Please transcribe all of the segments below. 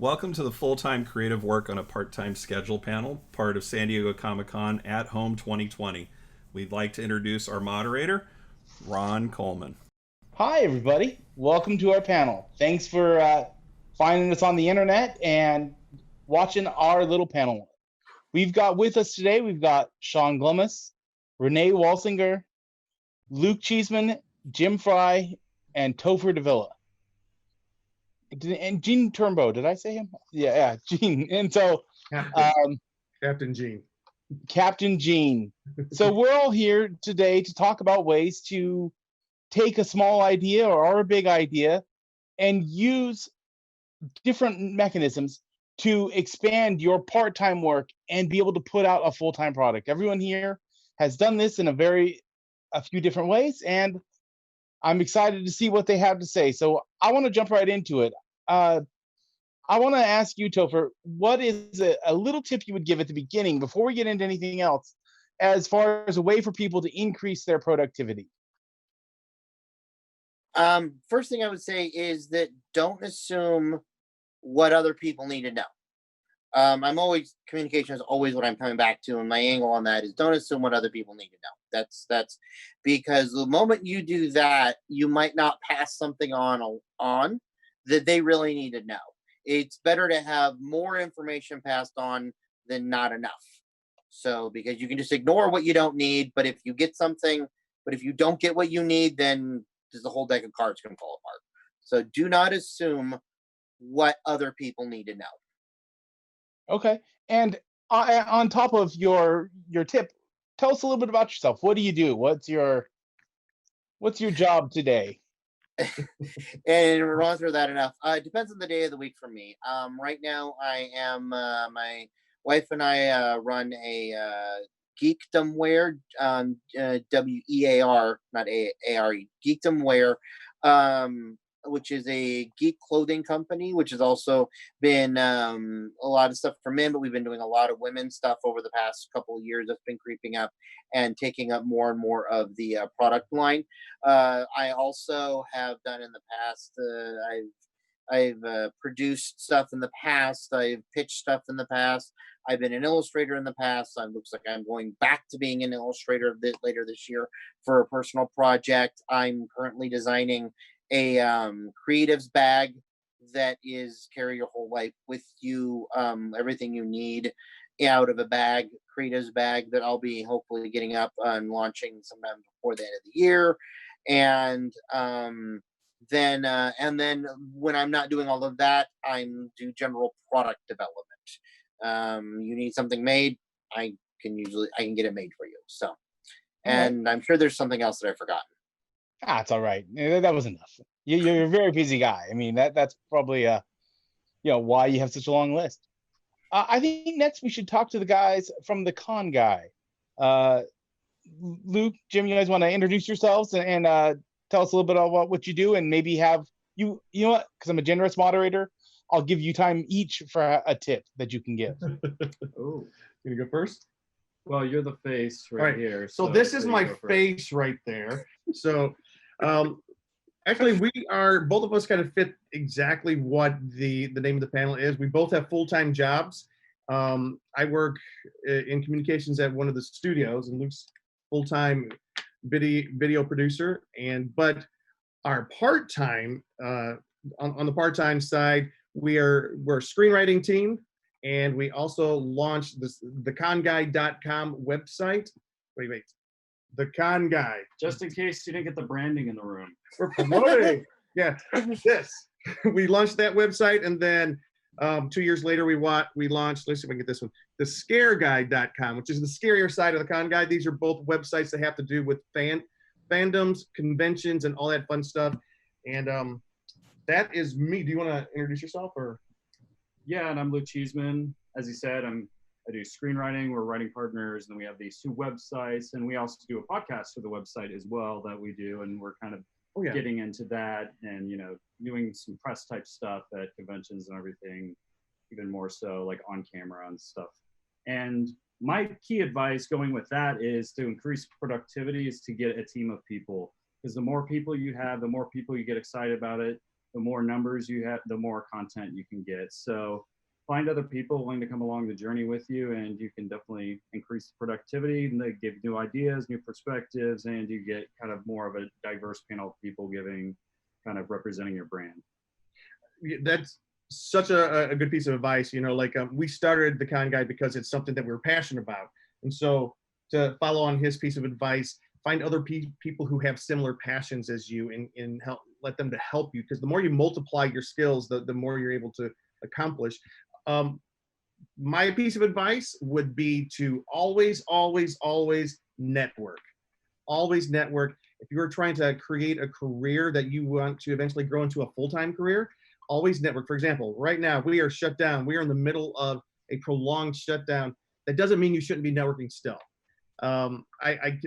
Welcome to the Full-Time Creative Work on a Part-Time Schedule panel, part of San Diego Comic-Con at Home 2020. We'd like to introduce our moderator, Ron Coleman. Hi, everybody. Welcome to our panel. Thanks for finding us on the internet and watching our little panel. We've got with us today, we've got Shawn Glomus, Marina Wallsinger, Luke Cheeseman, Jim Fry, and Topher Davila. And Gene Turnbow, did I say him? Yeah, Gene. And so, Captain Gene. Captain Gene. So we're all here today to talk about ways to take a small idea or a big idea and use different mechanisms to expand your part-time work and be able to put out a full-time product. Everyone here has done this in a few different ways, and I'm excited to see what they have to say. So I want to jump right into it. I want to ask you, Topher, what is a little tip you would give at the beginning before we get into anything else, as far as a way for people to increase their productivity? First thing I would say is that don't assume what other people need to know. Communication is always what I'm coming back to, and my angle on that is don't assume what other people need to know. That's because the moment you do that, you might not pass something on that they really need to know. It's better to have more information passed on than not enough. So, because you can just ignore what you don't need, but if you don't get what you need, then the whole deck of cards can fall apart. So do not assume what other people need to know. Okay. And on top of your tip, tell us a little bit about yourself. What do you do? What's your job today? And run through that enough. It depends on the day of the week for me. Right now, I am my wife and I run a Geekdom Wear, WEAR, not ARE, Geekdom Wear, which is a geek clothing company, which has also been a lot of stuff for men, but we've been doing a lot of women's stuff over the past couple of years. That's been creeping up and taking up more and more of the product line. I also have done in the past, I've produced stuff in the past. I've pitched stuff in the past. I've been an illustrator in the past. It looks like I'm going back to being an illustrator later this year for a personal project. I'm currently designing a creatives bag that is carry your whole life with you. Everything you need out of a bag, creatives bag that I'll be hopefully getting up and launching sometime before the end of the year. And then when I'm not doing all of that, I do general product development. You need something made, I can get it made for you. So, and I'm sure there's something else that I've forgotten. It's all right. That was enough. You're a very busy guy. I mean, that's probably why you have such a long list. I think next we should talk to the guys from the Con Guy. Luke, Jim, you guys want to introduce yourselves and tell us a little bit about what you do, and maybe have you know what? Because I'm a generous moderator, I'll give you time each for a tip that you can give. Oh, you go first? Well, you're the face right here. So this is my face right there. So actually, both of us kind of fit exactly what the name of the panel is. We both have full-time jobs. I work in communications at one of the studios, and Luke's full-time video producer. But our part-time, on the part-time side, we're a screenwriting team, and we also launched the conguy.com website. Wait. The Con Guy. Just in case you didn't get the branding in the room. We're promoting. Yeah, this. We launched that website, and then 2 years later, we launched, let's see if I can get this one, the scareguy.com, which is the scarier side of the Con Guy. These are both websites that have to do with fandoms, conventions, and all that fun stuff. And that is me. Do you want to introduce yourself? Or? Yeah, and I'm Luke Cheeseman. As you said, I do screenwriting. We're writing partners, and we have these two websites, and we also do a podcast for the website as well that we do, and we're kind of getting into that and doing some press type stuff at conventions and everything, even more so like on camera and stuff. And my key advice going with that is to increase productivity, is to get a team of people, because the more people you have, the more people you get excited about it, the more numbers you have, the more content you can get. So find other people willing to come along the journey with you, and you can definitely increase productivity, and they give new ideas, new perspectives, and you get kind of more of a diverse panel of people giving, kind of representing your brand. That's such a good piece of advice. Like we started the Con Guide because it's something that we're passionate about. And so to follow on his piece of advice, find other people who have similar passions as you, and let them to help you. Because the more you multiply your skills, the more you're able to accomplish. My piece of advice would be to always, always, always network. Always network. If you're trying to create a career that you want to eventually grow into a full-time career, always network. For example, right now we are shut down. We are in the middle of a prolonged shutdown. That doesn't mean you shouldn't be networking still. I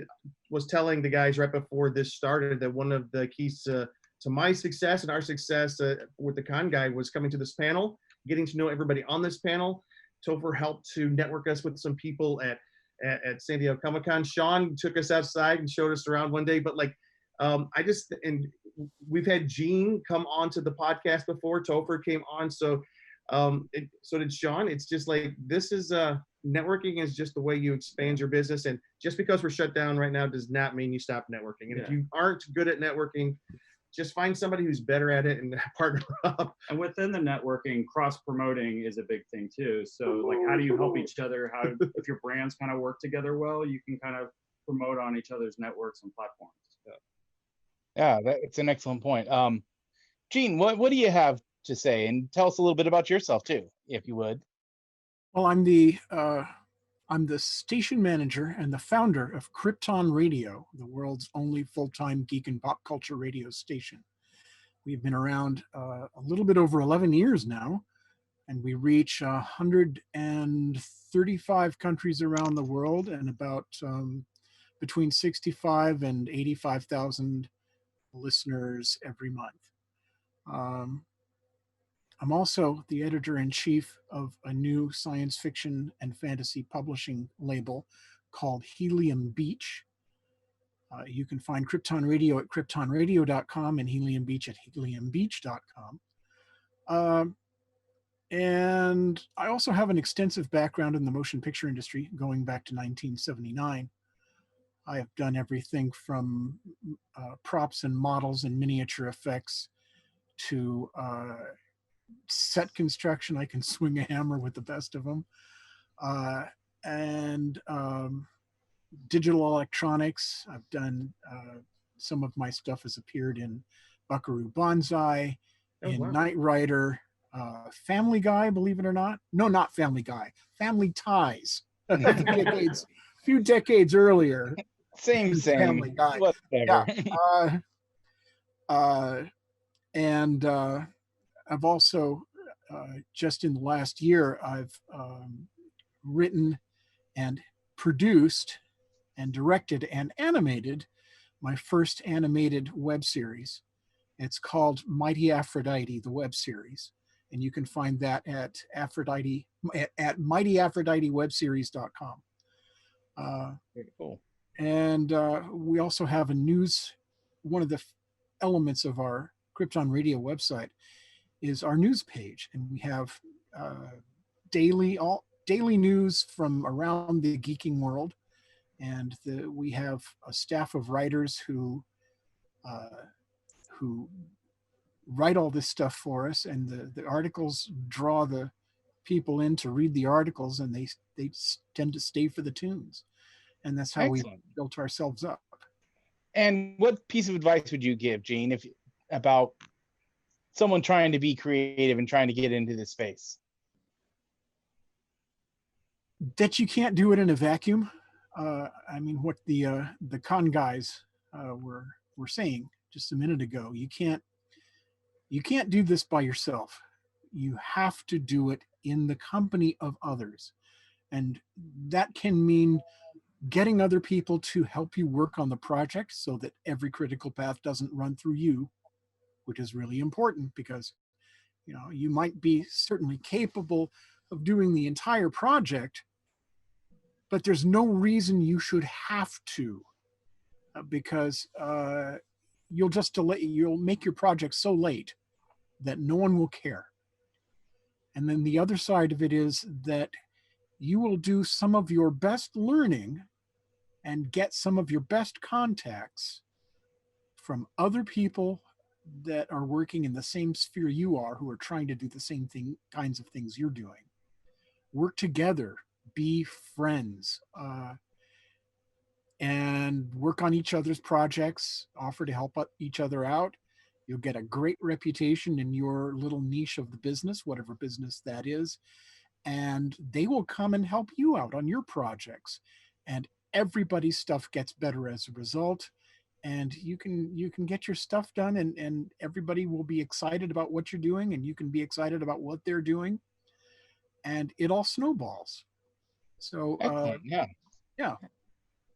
was telling the guys right before this started that one of the keys to my success and our success with the Con Guide was coming to this panel, getting to know everybody on this panel. Topher helped to network us with some people at San Diego Comic-Con. Shawn took us outside and showed us around one day. But and we've had Gene come on to the podcast before. Topher came on. So so did Shawn. It's just like, this is networking is just the way you expand your business. And just because we're shut down right now does not mean you stop networking. And if you aren't good at networking, just find somebody who's better at it and partner up. And within the networking, cross-promoting is a big thing too. So like, how do you help each other? If your brands kind of work together well, you can kind of promote on each other's networks and platforms. Yeah, that's an excellent point. Gene, what do you have to say? And tell us a little bit about yourself too, if you would. Well, I'm the station manager and the founder of Krypton Radio, the world's only full-time geek and pop culture radio station. We've been around a little bit over 11 years now, and we reach 135 countries around the world, and about between 65 and 85,000 listeners every month. I'm also the editor-in-chief of a new science fiction and fantasy publishing label called Helium Beach. You can find Krypton Radio at kryptonradio.com and Helium Beach at heliumbeach.com. And I also have an extensive background in the motion picture industry going back to 1979. I have done everything from props and models and miniature effects to set construction. I can swing a hammer with the best of them. And digital electronics. I've done some of my stuff has appeared in Buckaroo Banzai, Knight Rider, Family Guy, believe it or not. No, not Family Guy. Family Ties. Few decades earlier. Same. Family Guy. Whatever. Yeah. And I've also, just in the last year, I've written and produced and directed and animated my first animated web series. It's called Mighty Aphrodite, the web series. And you can find that at mightyaphroditewebseries.com. Very cool. And we also have one of the elements of our Krypton Radio website is our news page. And we have daily news from around the geeking world. And we have a staff of writers who write all this stuff for us, and the articles draw the people in to read the articles, and they tend to stay for the tunes. And that's how we built ourselves up. And what piece of advice would you give, Gene, about someone trying to be creative and trying to get into this space? That you can't do it in a vacuum. I mean, what the con guys were saying just a minute ago, you can't do this by yourself. You have to do it in the company of others. And that can mean getting other people to help you work on the project so that every critical path doesn't run through you, which is really important because, you might be certainly capable of doing the entire project, but there's no reason you should have to, because you'll make your project so late that no one will care. And then the other side of it is that you will do some of your best learning and get some of your best contacts from other people that are working in the same sphere you are, who are trying to do the same kinds of things you're doing. Work together, be friends, and work on each other's projects, offer to help each other out. You'll get a great reputation in your little niche of the business, whatever business that is, and they will come and help you out on your projects. And everybody's stuff gets better as a result. And you can get your stuff done, and everybody will be excited about what you're doing, and you can be excited about what they're doing, and it all snowballs. So yeah. Yeah.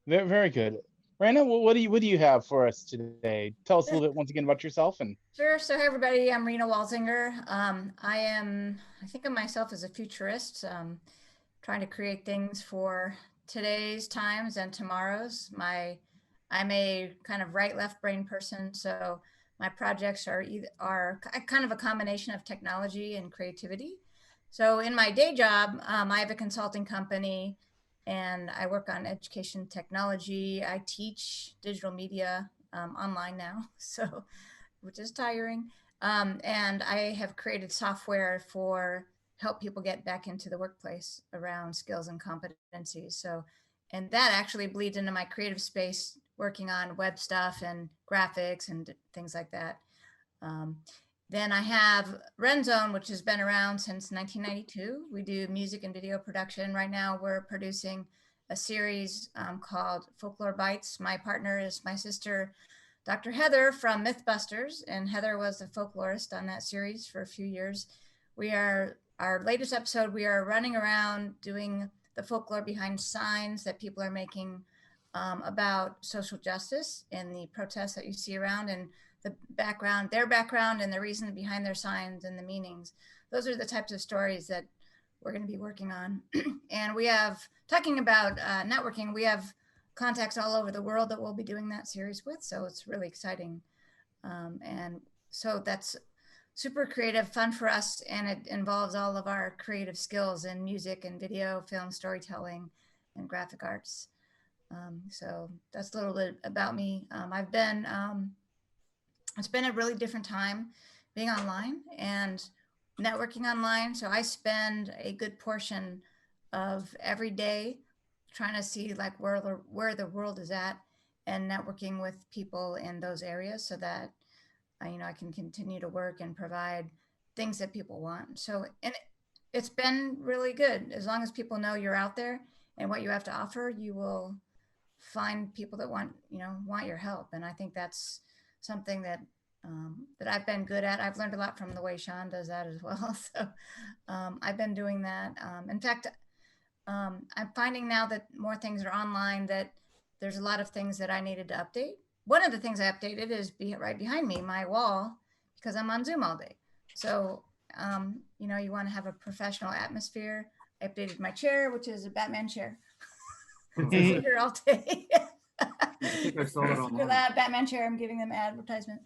Very, very good. Rana, what do you have for us today? Tell us a little bit once again about yourself. And Sure. So, hey, everybody, I'm Marina Wallsinger. I think of myself as a futurist, trying to create things for today's times and tomorrow's. I'm a kind of right-left brain person, so my projects are kind of a combination of technology and creativity. So in my day job, I have a consulting company, and I work on education technology. I teach digital media online now, so which is tiring. And I have created software for help people get back into the workplace around skills and competencies. So, and that actually bleeds into my creative space, working on web stuff and graphics and things like that. Then I have Renzone, which has been around since 1992. We do music and video production. Right now we're producing a series called Folklore Bites. My partner is my sister, Dr. Heather from Mythbusters, and Heather was the folklorist on that series for a few years. Our latest episode, we are running around doing the folklore behind signs that people are making about social justice and the protests that you see around, and the background, their background, and the reason behind their signs and the meanings. Those are the types of stories that we're going to be working on. And we have, talking about networking, we have contacts all over the world that we'll be doing that series with. So it's really exciting. And so that's super creative, fun for us. And it involves all of our creative skills in music and video, film, storytelling, and graphic arts. So that's a little bit about me. It's been a really different time being online and networking online. So I spend a good portion of every day trying to see like where the world is at and networking with people in those areas so that I can continue to work and provide things that people want. So, and it's been really good. As long as people know you're out there and what you have to offer, you will find people that want your help. And I think that's something that I've been good at. I've learned a lot from the way Shawn does that as well. So I've been doing that. In fact, I'm finding now that more things are online, that there's a lot of things that I needed to update. One of the things I updated is right behind me, my wall, because I'm on Zoom all day. So, you want to have a professional atmosphere. I updated my chair, which is a Batman chair. So sit here all day. I think I saw that online. That Batman chair, I'm giving them advertisement.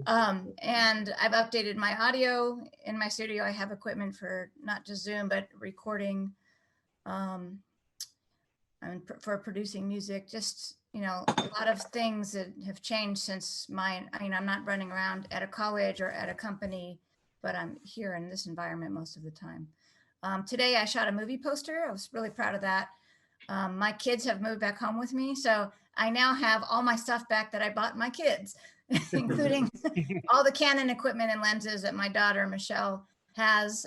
And I've updated my audio in my studio. I have equipment for not just Zoom, but recording, for producing music, just, a lot of things that have changed since I'm not running around at a college or at a company, but I'm here in this environment most of the time. Today I shot a movie poster. I was really proud of that. My kids have moved back home with me, so I now have all my stuff back that I bought my kids, including all the Canon equipment and lenses that my daughter Michelle has,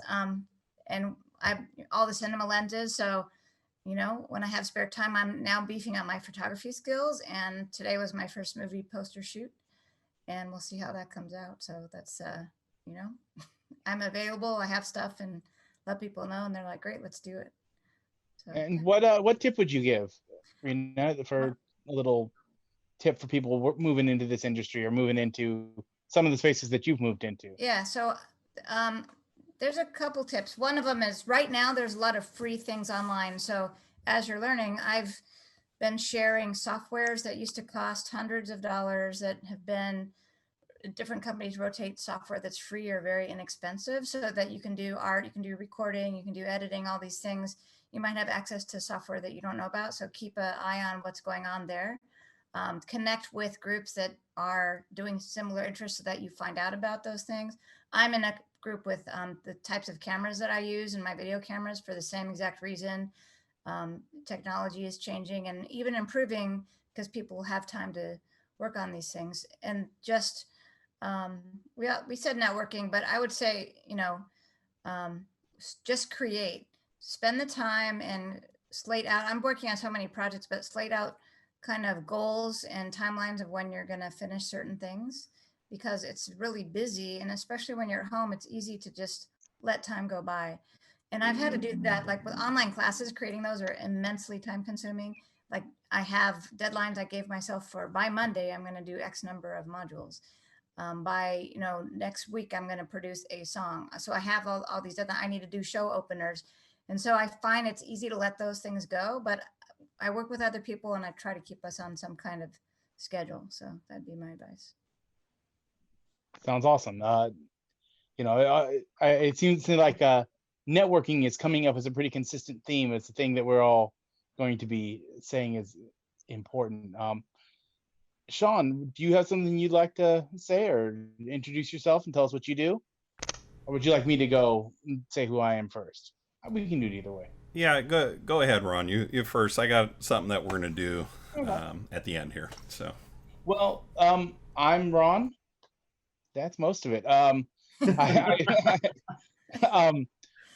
and all the cinema lenses. So, when I have spare time, I'm now beefing up my photography skills. And today was my first movie poster shoot, and we'll see how that comes out. So that's, I'm available. I have stuff and let people know, and they're like, "Great, let's do it." So, and what tip would you give, for a little tip for people moving into this industry or moving into some of the spaces that you've moved into? Yeah. So there's a couple tips. One of them is right now there's a lot of free things online. So as you're learning, I've been sharing softwares that used to cost hundreds of dollars that have been different companies rotate software that's free or very inexpensive so that you can do art, you can do recording, you can do editing, all these things. You might have access to software that you don't know about. So keep an eye on what's going on there. Connect with groups that are doing similar interests so that you find out about those things. I'm in a group with the types of cameras that I use and my video cameras for the same exact reason. Technology is changing and even improving because people have time to work on these things. And just, we said networking, but I would say, just create, spend the time and slate out. I'm working on so many projects, but slate out kind of goals and timelines of when you're going to finish certain things, because it's really busy. And especially when you're at home, it's easy to just let time go by. And I've had to do that, like with online classes, creating those are immensely time consuming. Like I have deadlines I gave myself for by Monday, I'm going to do X number of modules. By next week, I'm going to produce a song. So I have all these deadlines. I need to do show openers. And so I find it's easy to let those things go, but I work with other people and I try to keep us on some kind of schedule. So that'd be my advice. Sounds awesome. It seems to me like networking is coming up as a pretty consistent theme. It's a thing that we're all going to be saying is important. Shawn, do you have something you'd like to say or introduce yourself and tell us what you do? Or would you like me to go and say who I am first? We can do it either way. Yeah, go ahead, Ron. You first. I got something that we're going to do at the end here. So. Well, I'm Ron. That's most of it.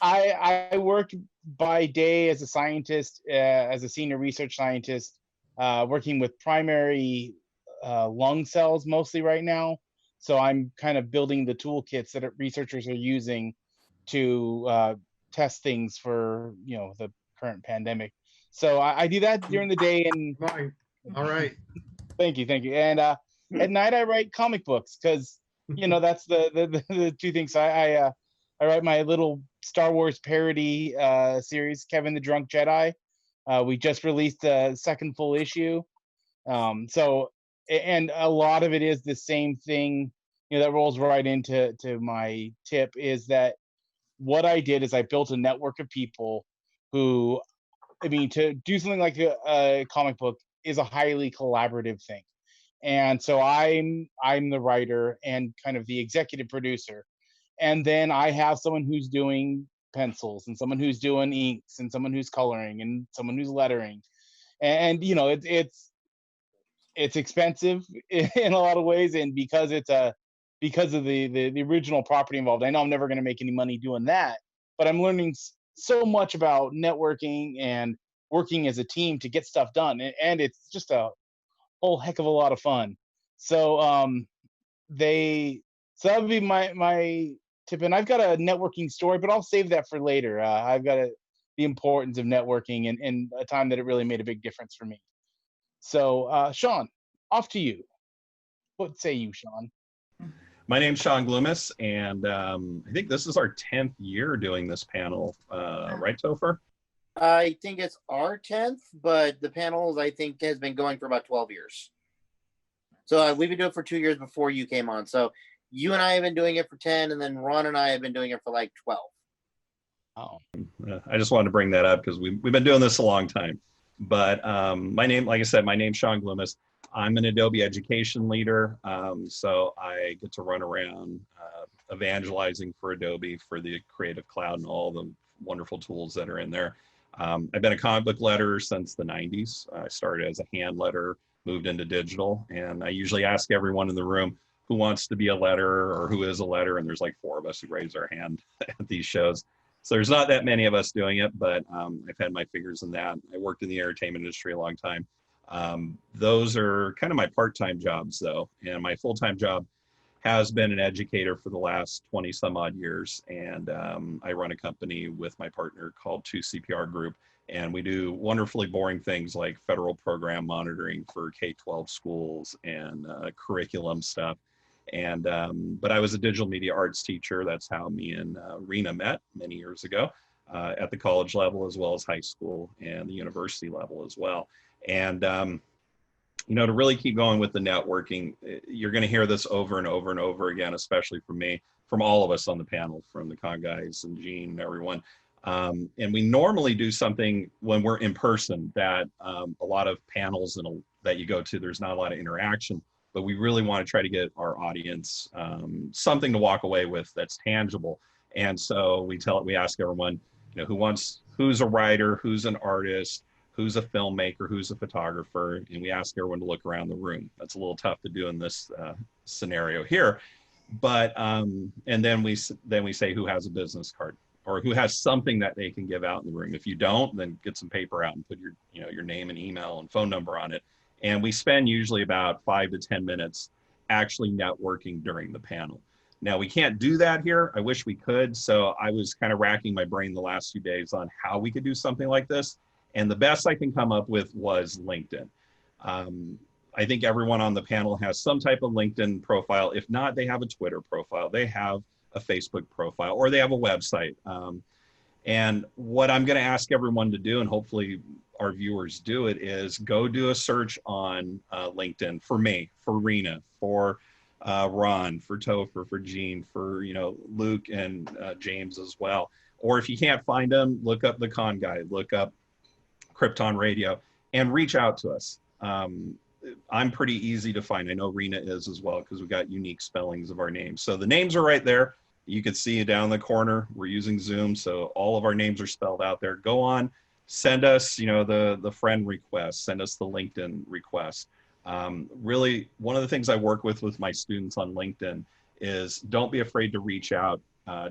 I work by day as a scientist, as a senior research scientist, working with primary lung cells mostly right now. So I'm kind of building the toolkits that researchers are using to test things for the current pandemic. So I do that during the day, and all right. Thank you. And at night I write comic books because that's the two things. I write my little Star Wars parody series, Kevin the Drunk Jedi. We just released a second full issue. And a lot of it is the same thing, that rolls right into my tip, is that what I did is I built a network of people who, to do something like a comic book is a highly collaborative thing. And so I'm the writer and kind of the executive producer. And then I have someone who's doing pencils and someone who's doing inks and someone who's coloring and someone who's lettering. And it's expensive in a lot of ways, and because of the original property involved, I know I'm never going to make any money doing that, but I'm learning so much about networking and working as a team to get stuff done, and it's just a whole heck of a lot of fun. So that would be my tip. And I've got a networking story, but I'll save that for later. I've got the importance of networking and a time that it really made a big difference for me. So Shawn, off to you. What say you, Shawn? My name's Shawn Glomus, and I think this is our 10th year doing this panel, right, Topher? I think it's our 10th, but the panels, I think, has been going for about 12 years. So we've been doing it for 2 years before you came on. So you and I have been doing it for 10, and then Ron and I have been doing it for like 12. Oh. I just wanted to bring that up because we've been doing this a long time. But my name, like I said, my name's Shawn Glomus. I'm an Adobe education leader, so I get to run around evangelizing for Adobe, for the Creative Cloud and all the wonderful tools that are in there. I've been a comic book letterer since the 90s. I started as a hand letterer, moved into digital, and I usually ask everyone in the room who wants to be a letterer or who is a letterer, and there's like 4 of us who raise our hand at these shows. So there's not that many of us doing it, but I've had my fingers in that. I worked in the entertainment industry a long time. Those are kind of my part-time jobs though. And my full-time job has been an educator for the last 20 some odd years. And I run a company with my partner called 2CPR Group. And we do wonderfully boring things like federal program monitoring for K-12 schools and curriculum stuff. And but I was a digital media arts teacher. That's how me and Rena met many years ago at the college level, as well as high school and the university level as well. And to really keep going with the networking, you're going to hear this over and over and over again, especially from me, from all of us on the panel, from the con guys and Gene and everyone. And we normally do something when we're in person that a lot of panels that you go to, there's not a lot of interaction, but we really want to try to get our audience something to walk away with that's tangible. And so we ask everyone, who's a writer, who's an artist, who's a filmmaker, who's a photographer, and we ask everyone to look around the room. That's a little tough to do in this scenario here, but and then we say who has a business card or who has something that they can give out in the room. If you don't, then get some paper out and put your name and email and phone number on it. And we spend usually about 5 to 10 minutes actually networking during the panel. Now, we can't do that here. I wish we could. So I was kind of racking my brain the last few days on how we could do something like this. And the best I can come up with was LinkedIn. I think everyone on the panel has some type of LinkedIn profile. If not, they have a Twitter profile. They have a Facebook profile, or they have a website. And what I'm going to ask everyone to do, and hopefully our viewers do it, is go do a search on LinkedIn for me, for Rena, for Ron, for Topher, for Gene, for Luke and James as well. Or if you can't find them, look up the Con Guy, look up Krypton Radio, and reach out to us. I'm pretty easy to find. I know Rena is as well, because we've got unique spellings of our names. So the names are right there. You can see down in the corner. We're using Zoom, so all of our names are spelled out there. Go on, send us, the friend request, send us the LinkedIn request. Really, one of the things I work with my students on LinkedIn is don't be afraid to reach out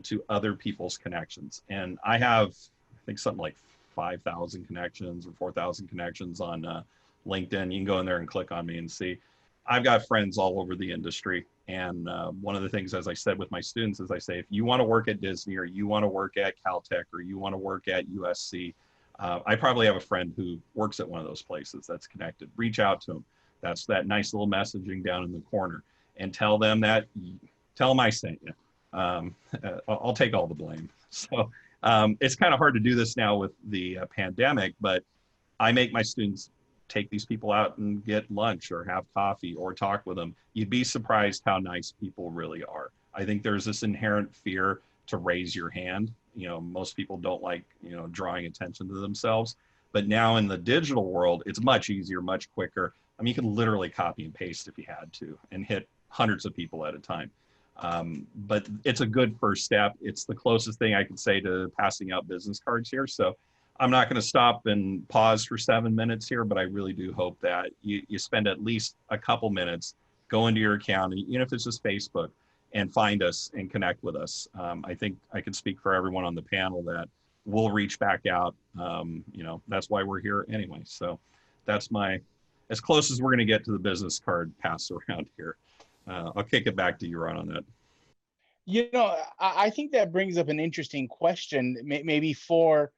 to other people's connections. And I have, I think, something like 5,000 connections or 4,000 connections on LinkedIn. You can go in there and click on me and see. I've got friends all over the industry. And one of the things, as I said with my students, is I say, if you want to work at Disney, or you want to work at Caltech, or you want to work at USC, I probably have a friend who works at one of those places that's connected. Reach out to them. That's that nice little messaging down in the corner, and tell them I sent you. I'll take all the blame. So it's kind of hard to do this now with the pandemic, but I make my students take these people out and get lunch or have coffee or talk with them. You'd be surprised how nice people really are. I think there's this inherent fear to raise your hand. Most people don't like, drawing attention to themselves. But now in the digital world, it's much easier, much quicker. I mean, you can literally copy and paste if you had to and hit hundreds of people at a time. But it's a good first step. It's the closest thing I can say to passing out business cards here. So I'm not going to stop and pause for 7 minutes here, but I really do hope that you spend at least a couple minutes, go into your account, even if it's just Facebook, and find us and connect with us. I think I can speak for everyone on the panel that we'll reach back out. That's why we're here anyway. So that's as close as we're going to get to the business card pass around here. I'll kick it back to you, Ron, on that. I think that brings up an interesting question, maybe for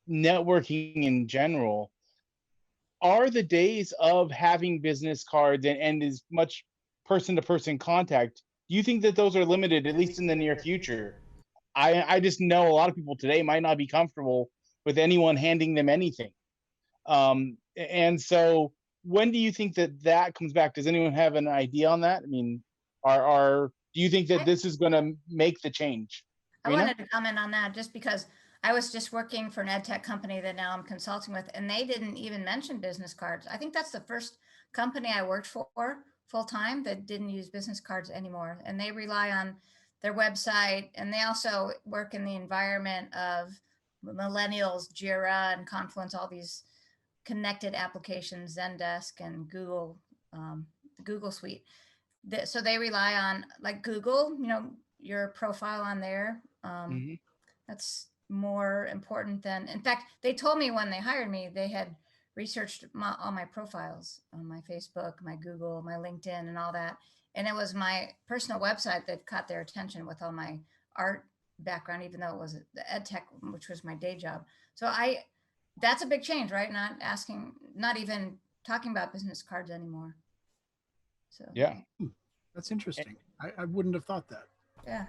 networking in general. Are the days of having business cards and as much person-to-person contact, do you think that those are limited, at least in the near future? I just know a lot of people today might not be comfortable with anyone handing them anything. And so when do you think that comes back? Does anyone have an idea on that? I mean, do you think that this is going to make the change? I wanted to comment on that just because I was just working for an ed tech company that now I'm consulting with, and they didn't even mention business cards. I think that's the first company I worked for full time that didn't use business cards anymore. And they rely on their website, and they also work in the environment of millennials, Jira and Confluence, all these connected applications, Zendesk and Google, the Google Suite. So they rely on like Google, your profile on there. That's more important than, in fact, they told me when they hired me, they had researched all my profiles on my Facebook, my Google, my LinkedIn and all that. And it was my personal website that caught their attention with all my art background, even though it was the ed tech, which was my day job. So that's a big change, right? Not even talking about business cards anymore. So yeah, that's interesting. I wouldn't have thought that. Yeah.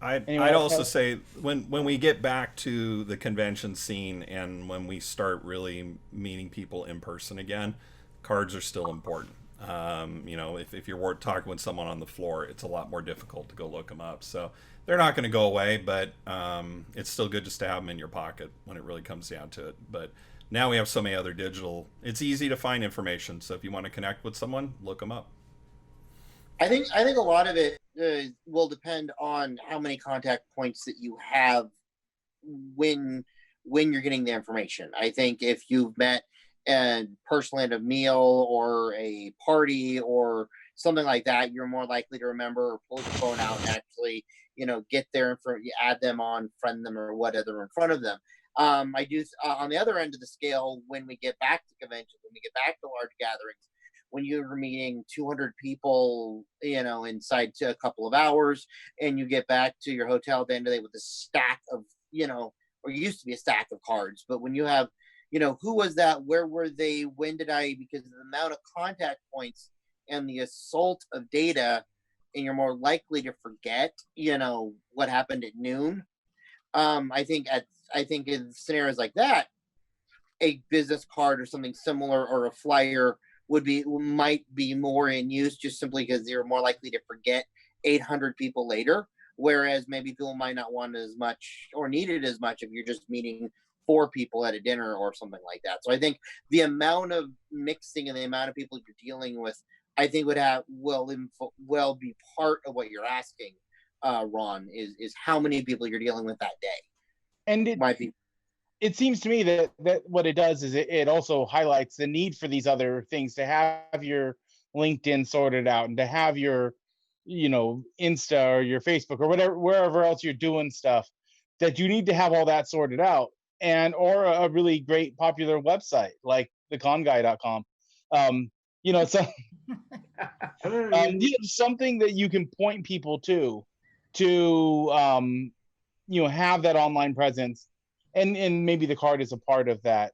I'd also say when we get back to the convention scene and when we start really meeting people in person again, cards are still important. You know, if you're talking with someone on the floor, it's a lot more difficult to go look them up. So they're not going to go away, but it's still good just to have them in your pocket when it really comes down to it. But now we have so many other digital, it's easy to find information. So if you want to connect with someone, look them up. I think a lot of it will depend on how many contact points that you have when you're getting the information. I think if you've met personally at a meal or a party or something like that, you're more likely to remember or pull your phone out and actually, get there in front, you add them on, friend them, or whatever in front of them. I do on the other end of the scale, when we get back to conventions, when we get back to large gatherings, when you're meeting 200 people, inside a couple of hours, and you get back to your hotel at the end of the day with a stack of, or used to be a stack of cards, but when you have, who was that? Where were they? When did I? Because of the amount of contact points and the assault of data, and you're more likely to forget, what happened at noon. I think in scenarios like that, a business card or something similar or a flyer might be more in use, just simply because you're more likely to forget 800 people later. Whereas maybe people might not want as much or need it as much if you're just meeting 4 people at a dinner or something like that. So I think the amount of mixing and the amount of people you're dealing with, I think will be part of what you're asking, Ron, is how many people you're dealing with that day. And it seems to me that what it does is it also highlights the need for these other things, to have your LinkedIn sorted out and to have your, Insta or your Facebook or wherever else you're doing stuff, that you need to have all that sorted out, or a really great popular website like theconguy.com. So something that you can point people to have that online presence. And maybe the card is a part of that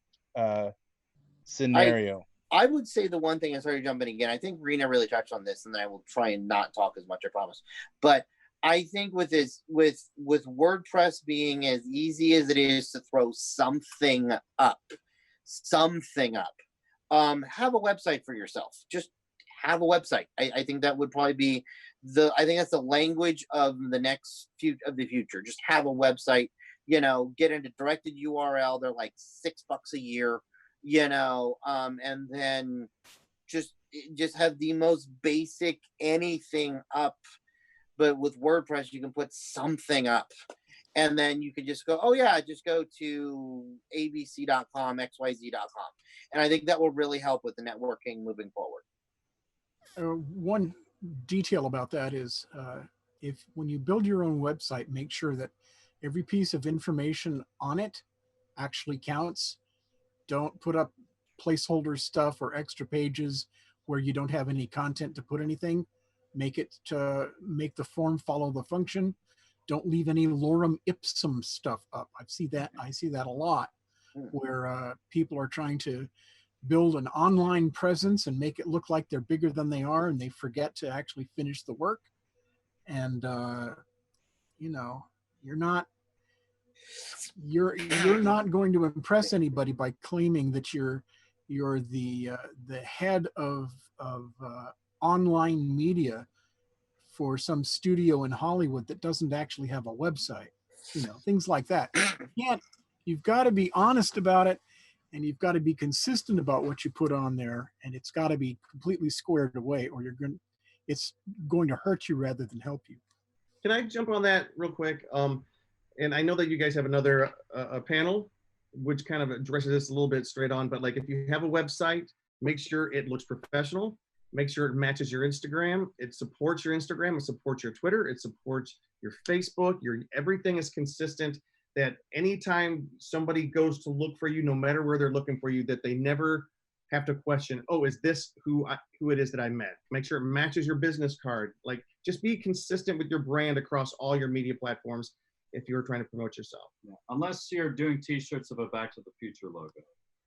scenario. I would say the one thing, and sorry to jump in again, I think Rena really touched on this, and then I will try and not talk as much, I promise. But I think with WordPress being as easy as it is to throw something up, have a website for yourself. Just have a website. I think that would probably be I think that's the language of the future. Just have a website. Get into directed URL. They're like $6 a year, and then just have the most basic anything up. But with WordPress, you can put something up, and then you can just go, just go to abc.com, xyz.com. And I think that will really help with the networking moving forward. One detail about that is when you build your own website, make sure that every piece of information on it actually counts. Don't put up placeholder stuff or extra pages where you don't have any content to put anything. Make the form follow the function. Don't leave any lorem ipsum stuff up. I see that a lot, where people are trying to build an online presence and make it look like they're bigger than they are, and they forget to actually finish the work. And you're not going to impress anybody by claiming that you're the head of online media for some studio in Hollywood that doesn't actually have a website. Things like that. You've got to be honest about it, and you've got to be consistent about what you put on there, and it's got to be completely squared away, or it's going to hurt you rather than help you. Can I jump on that real quick? And I know that you guys have another panel which kind of addresses this a little bit straight on, but like if you have a website, make sure it looks professional, make sure it matches your Instagram, it supports your Instagram, it supports your Twitter, it supports your Facebook, everything is consistent, that anytime somebody goes to look for you, no matter where they're looking for you, that they never have to question, oh, is this who it is that I met? Make sure it matches your business card. Like, just be consistent with your brand across all your media platforms if you're trying to promote yourself. Yeah. Unless you're doing T-shirts of a Back to the Future logo.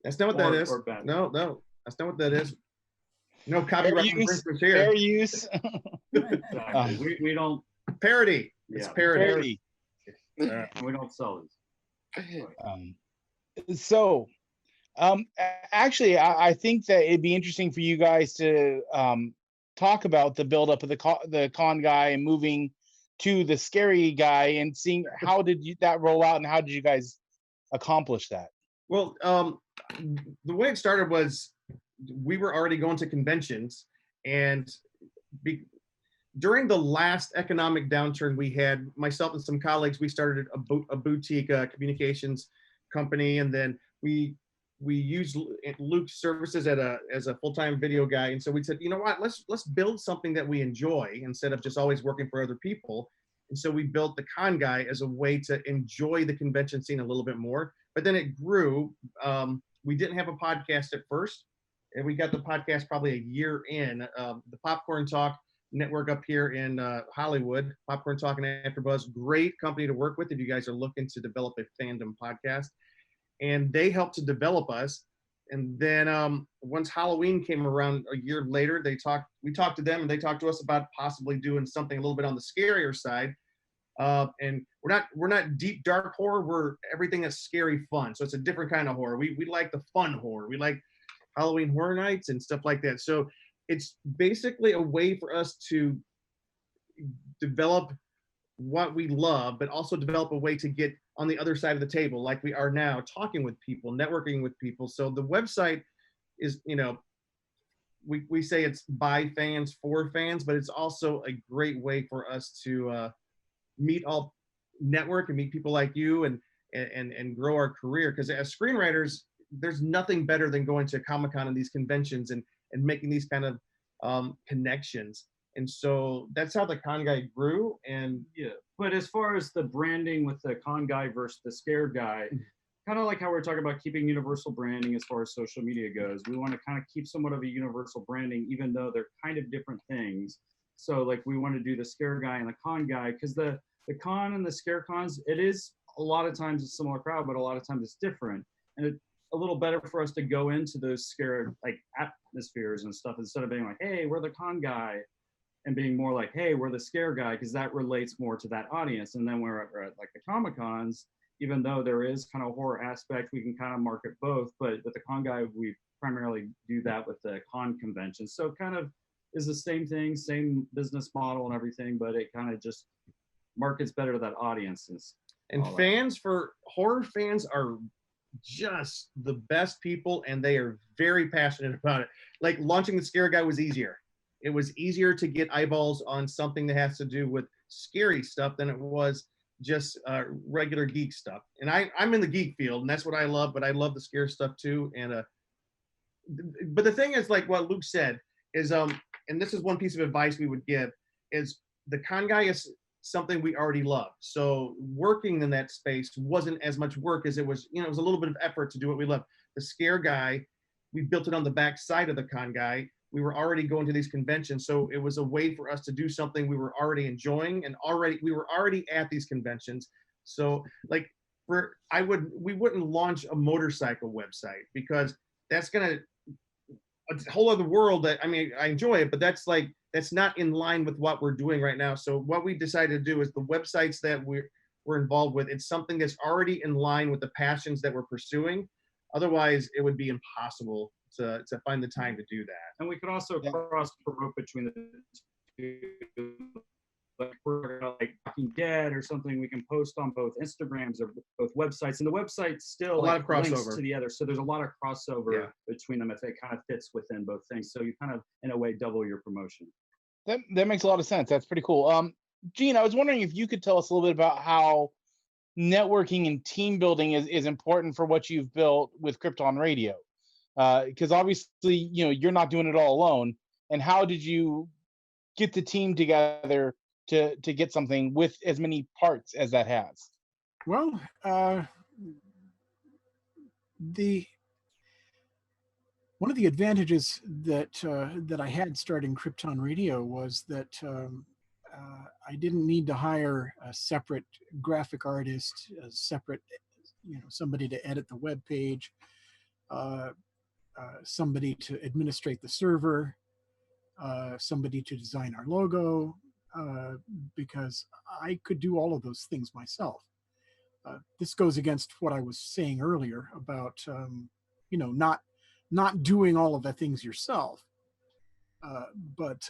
That's not what that is. No, that's not what that is. No copyright infringements here. Fair use. Exactly. We don't. Parody. It's parody. We don't sell these. So Actually, I think that it'd be interesting for you guys to talk about the buildup of the con guy and moving to the scary guy and seeing how did that roll out and how did you guys accomplish that? Well, the way it started was we were already going to conventions, and during the last economic downturn we had, myself and some colleagues, we started a boutique communications company, and then we used Luke's services as a full-time video guy. And so we said, you know what, let's build something that we enjoy instead of just always working for other people. And so we built the Con Guy as a way to enjoy the convention scene a little bit more. But then it grew. We didn't have a podcast at first, and we got the podcast probably a year in. The Popcorn Talk network up here in Hollywood, Popcorn Talk and AfterBuzz, great company to work with if you guys are looking to develop a fandom podcast. And they helped to develop us. And then once Halloween came around a year later, we talked to them, and they talked to us about possibly doing something a little bit on the scarier side. And we're not deep dark horror. We're everything that's scary fun. So it's a different kind of horror. We like the fun horror. We like Halloween Horror Nights and stuff like that. So it's basically a way for us to develop what we love, but also develop a way to get on the other side of the table, like we are now, talking with people, networking with people. So the website is, we say it's by fans for fans, but it's also a great way for us to network and meet people like you and grow our career. Because as screenwriters, there's nothing better than going to Comic-Con and these conventions and making these kind of connections. And so that's how the Con Guy grew. And yeah, but as far as the branding with the Con Guy versus the Scare Guy, kind of like how we're talking about keeping universal branding as far as social media goes, we want to kind of keep somewhat of a universal branding, even though they're kind of different things. So like we want to do the Scare Guy and the Con Guy, because the con and the Scare Cons, it is a lot of times a similar crowd, but a lot of times it's different. And it's a little better for us to go into those scare like atmospheres and stuff instead of being like, hey, we're the Con Guy, and being more like, hey, we're the Scare Guy, because that relates more to that audience. And then we're at like the Comic-Cons, even though there is kind of a horror aspect, we can kind of market both. But with the Con Guy, we primarily do that with the con convention. So it kind of is the same thing, same business model and everything, but it kind of just markets better to that audience. And fans, for horror fans, are just the best people, and they are very passionate about it. Like launching the Scare Guy was easier. It was easier to get eyeballs on something that has to do with scary stuff than it was just regular geek stuff. And I'm in the geek field, and that's what I love, but I love the scare stuff too. And but the thing is, like what Luke said, is and this is one piece of advice we would give, is the Con Guy is something we already love. So working in that space wasn't as much work as it was, it was a little bit of effort to do what we love. The Scare Guy, we built it on the back side of the Con Guy. We were already going to these conventions, so it was a way for us to do something we were already enjoying, and we were already at these conventions. So like we wouldn't launch a motorcycle website, because that's a whole other world that, I mean, I enjoy it, but that's not in line with what we're doing right now. So what we decided to do is the websites that we're involved with, it's something that's already in line with the passions that we're pursuing. Otherwise, it would be impossible to find the time to do that. And we could also cross promote between the two. Like we're like Walking Dead or something, we can post on both Instagrams or both websites, and the website still a lot of crossover links to the other. So there's a lot of crossover between them if it kind of fits within both things. So you kind of, in a way, double your promotion. That makes a lot of sense. That's pretty cool. Gene, I was wondering if you could tell us a little bit about how networking and team building is important for what you've built with Krypton Radio. Because obviously, you're not doing it all alone. And how did you get the team together to get something with as many parts as that has? Well, one of the advantages that I had starting Krypton Radio was that I didn't need to hire a separate graphic artist, a separate, somebody to edit the web page, somebody to administrate the server, somebody to design our logo, because I could do all of those things myself. This goes against what I was saying earlier about, not doing all of the things yourself. But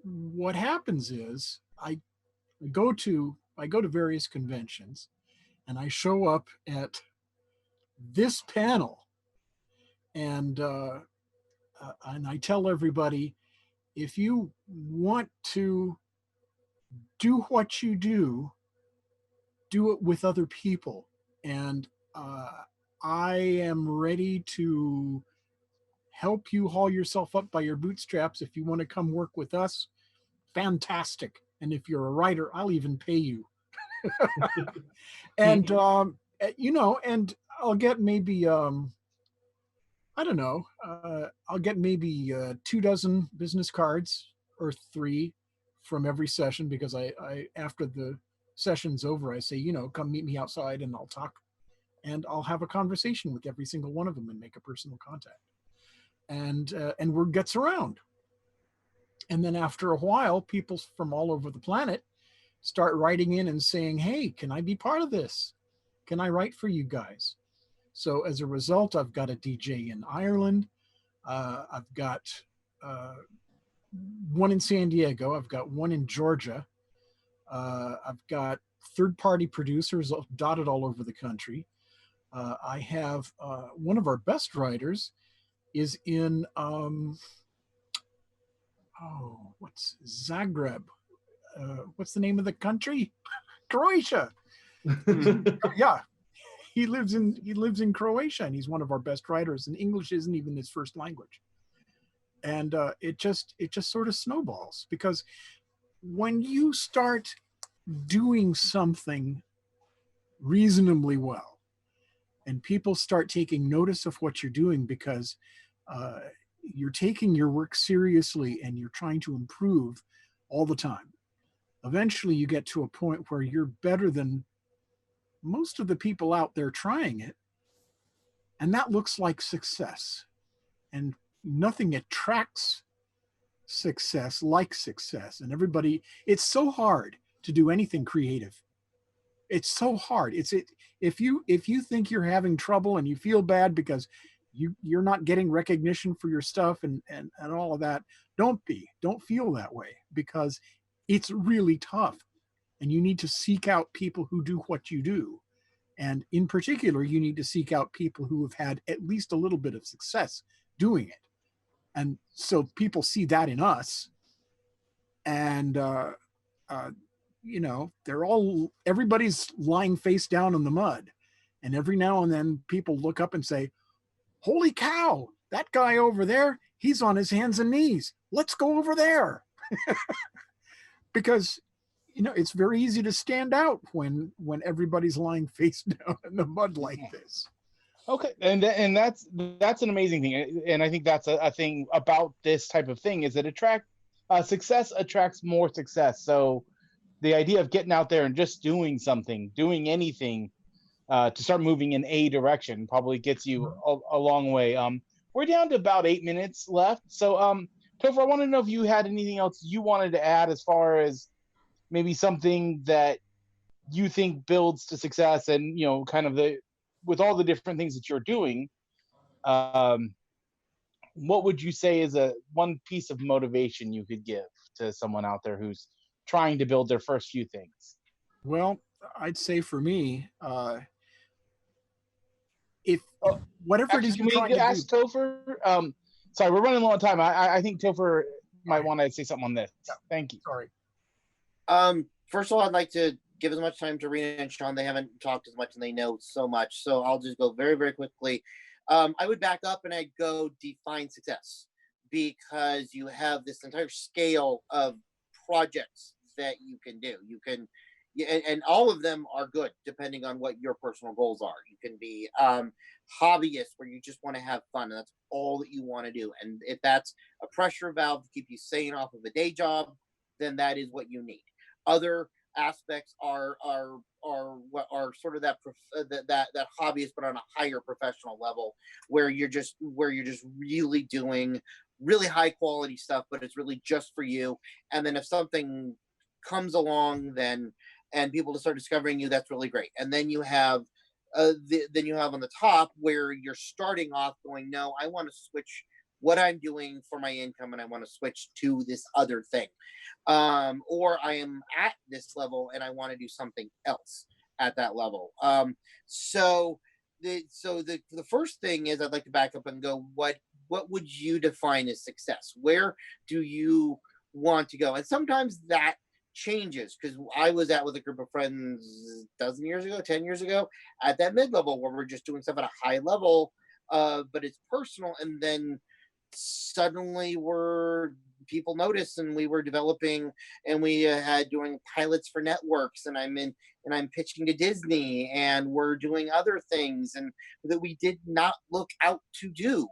what happens is I go to various conventions, and I show up at this panel, and I tell everybody, if you want to do what you do it with other people. And I am ready to help you haul yourself up by your bootstraps. If you want to come work with us, fantastic. And if you're a writer, I'll even pay you. And and I'll get maybe I don't know, I'll get maybe 24 business cards or 3 from every session, because I after the session's over, I say, come meet me outside and I'll talk, and I'll have a conversation with every single one of them and make a personal contact. And word gets around. And then after a while, people from all over the planet start writing in and saying, hey, can I be part of this? Can I write for you guys? So as a result, I've got a DJ in Ireland. I've got one in San Diego. I've got one in Georgia. I've got third-party producers dotted all over the country. I have one of our best writers is in what's Zagreb? What's the name of the country? Croatia. Yeah, he lives in Croatia, and he's one of our best writers. And English isn't even his first language. And it just sort of snowballs, because when you start doing something reasonably well, and people start taking notice of what you're doing, because you're taking your work seriously and you're trying to improve all the time, eventually you get to a point where you're better than most of the people out there trying it. And that looks like success. And nothing attracts success like success. And everybody, it's so hard to do anything creative. It's so hard. If you think you're having trouble and you feel bad because you're not getting recognition for your stuff and all of that, don't feel that way, because it's really tough, and you need to seek out people who do what you do. And in particular, you need to seek out people who have had at least a little bit of success doing it. And so people see that in us, and everybody's lying face down in the mud. And every now and then people look up and say, holy cow, that guy over there, he's on his hands and knees. Let's go over there. Because, it's very easy to stand out when everybody's lying face down in the mud like this. Okay, and that's an amazing thing, and I think that's a thing about this type of thing, is that success attracts more success. So the idea of getting out there and just doing something, doing anything, to start moving in a direction probably gets you a long way. We're down to about 8 minutes left, so Topher, I want to know if you had anything else you wanted to add, as far as maybe something that you think builds to success, and kind of with all the different things that you're doing, what would you say is one piece of motivation you could give to someone out there who's trying to build their first few things? Well, I'd say for me, whatever it is you're trying to ask do. Topher, sorry, we're running low on time. I think Topher might want to say something on this. Thank you. Sorry. First of all, I'd like to give as much time to Marina and Shawn. They haven't talked as much and they know so much. So I'll just go very, very quickly. I would back up and I'd go define success, because you have this entire scale of projects that you can do. And all of them are good depending on what your personal goals are. You can be hobbyist, where you just want to have fun and that's all that you want to do. And if that's a pressure valve to keep you sane off of a day job, then that is what you need. Other aspects are what are sort of that hobbyist, but on a higher professional level, where you're just really doing really high quality stuff, but it's really just for you. And then if something comes along, and people start discovering you, that's really great. And then you have than you have on the top, where you're starting off going, no, I want to switch what I'm doing for my income and I want to switch to this other thing. Or I am at this level and I want to do something else at that level. So the first thing is, I'd like to back up and go, what would you define as success? Where do you want to go? And sometimes that changes, because I was with a group of friends 10 years ago at that mid-level where we're just doing stuff at a high level, but it's personal. And then suddenly people noticed, and we were developing, and we had doing pilots for networks, and I'm pitching to Disney, and we're doing other things, and that we did not look out to do,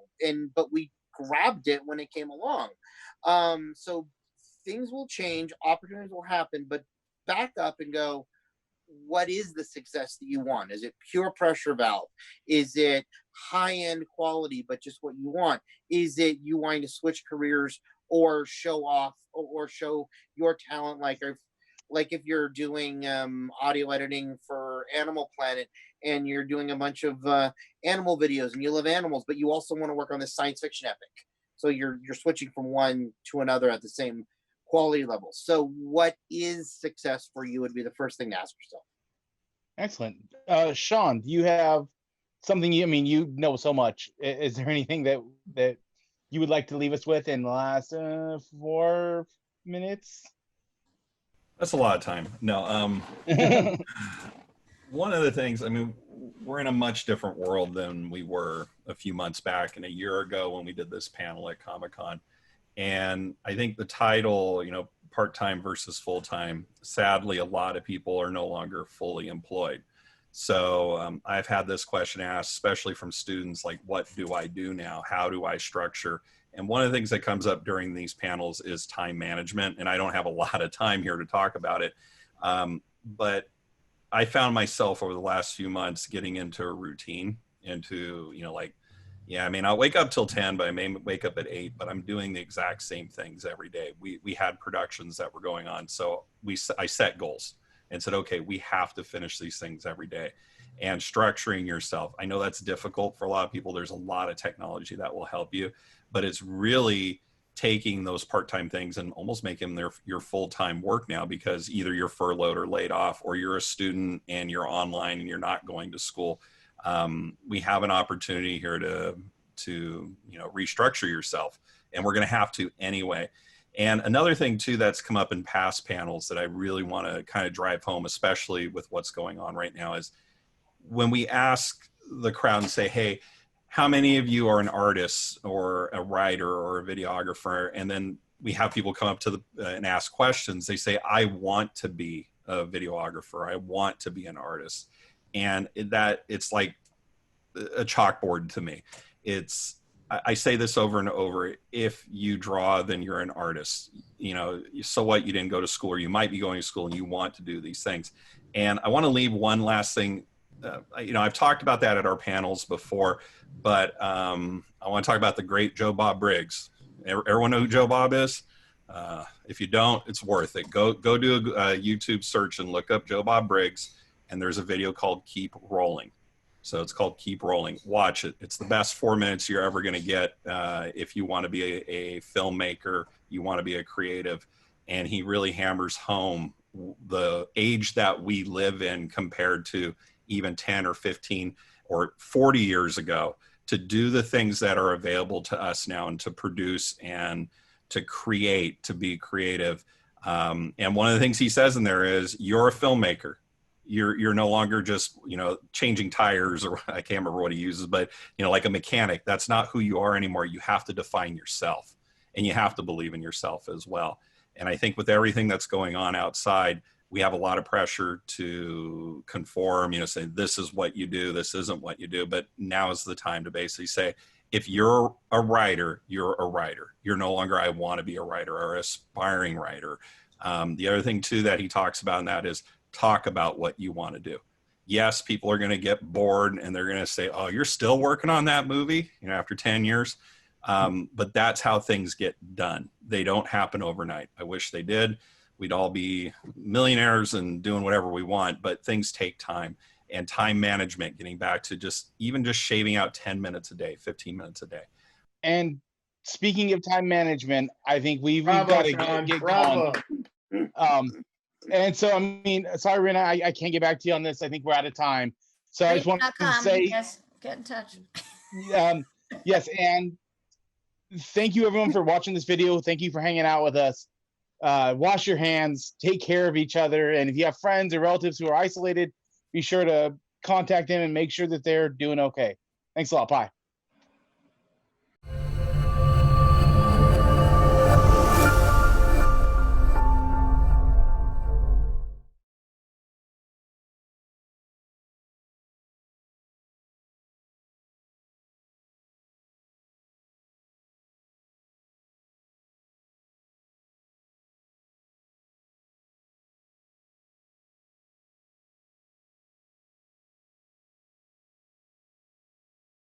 but we grabbed it when it came along. So things will change, opportunities will happen, but back up and go, what is the success that you want? Is it pure pressure valve? Is it high-end quality, but just what you want? Is it you wanting to switch careers or show off or show your talent, like if you're doing audio editing for Animal Planet and you're doing a bunch of animal videos and you love animals, but you also want to work on this science fiction epic. So you're switching from one to another at the same quality level. So what is success for you would be the first thing to ask yourself. Excellent. Shawn, do you have something, you know so much. Is there anything that you would like to leave us with in the last 4 minutes? That's a lot of time. No, one of the things, we're in a much different world than we were a few months back and a year ago when we did this panel at Comic-Con. And I think the title, part-time versus full-time, sadly, a lot of people are no longer fully employed. So I've had this question asked, especially from students, like, what do I do now? How do I structure? And one of the things that comes up during these panels is time management. And I don't have a lot of time here to talk about it. But I found myself over the last few months getting into a routine, I'll wake up till 10, but I may wake up at 8, but I'm doing the exact same things every day. We had productions that were going on. So I set goals and said, okay, we have to finish these things every day. And structuring yourself. I know that's difficult for a lot of people. There's a lot of technology that will help you, but it's really taking those part-time things and almost making them your full-time work now, because either you're furloughed or laid off, or you're a student and you're online and you're not going to school. We have an opportunity here to restructure yourself, and we're going to have to anyway. And another thing too that's come up in past panels that I really want to kind of drive home, especially with what's going on right now, is when we ask the crowd and say, hey, how many of you are an artist or a writer or a videographer? And then we have people come up to and ask questions. They say, I want to be a videographer. I want to be an artist. And it's like a chalkboard to me. I say this over and over. If you draw, then you're an artist. So what? You didn't go to school, or you might be going to school and you want to do these things. And I want to leave one last thing. I've talked about that at our panels before, but I want to talk about the great Joe Bob Briggs. Everyone know who Joe Bob is? If you don't, it's worth it. Go do a YouTube search and look up Joe Bob Briggs. And there's a video called Keep Rolling. So it's called Keep Rolling. Watch it. It's the best 4 minutes you're ever going to get if you want to be a filmmaker, you want to be a creative. And he really hammers home the age that we live in compared to even 10 or 15 or 40 years ago, to do the things that are available to us now, and to produce and to create, to be creative. And one of the things he says in there is, you're a filmmaker. You're no longer just, changing tires, or I can't remember what he uses, but, like a mechanic. That's not who you are anymore. You have to define yourself, and you have to believe in yourself as well. And I think with everything that's going on outside, we have a lot of pressure to conform, say, this is what you do, this isn't what you do. But now is the time to basically say, if you're a writer, you're a writer. You're no longer, I want to be a writer or aspiring writer. The other thing too that he talks about in that is, talk about what you want to do. Yes, people are going to get bored and they're going to say, oh, you're still working on that movie, after 10 years. But that's how things get done. They don't happen overnight. I wish they did. We'd all be millionaires and doing whatever we want, but things take time. and time management, getting back to just shaving out 10 minutes a day, 15 minutes a day. And speaking of time management, I think we've got to get going. And so, I mean, sorry, Rena, I can't get back to you on this. I think we're out of time. So I just want to say, yes, get in touch. Yes, and thank you everyone for watching this video. Thank you for hanging out with us. Wash your hands, take care of each other, and if you have friends or relatives who are isolated, be sure to contact them and make sure that they're doing okay. Thanks a lot. Bye.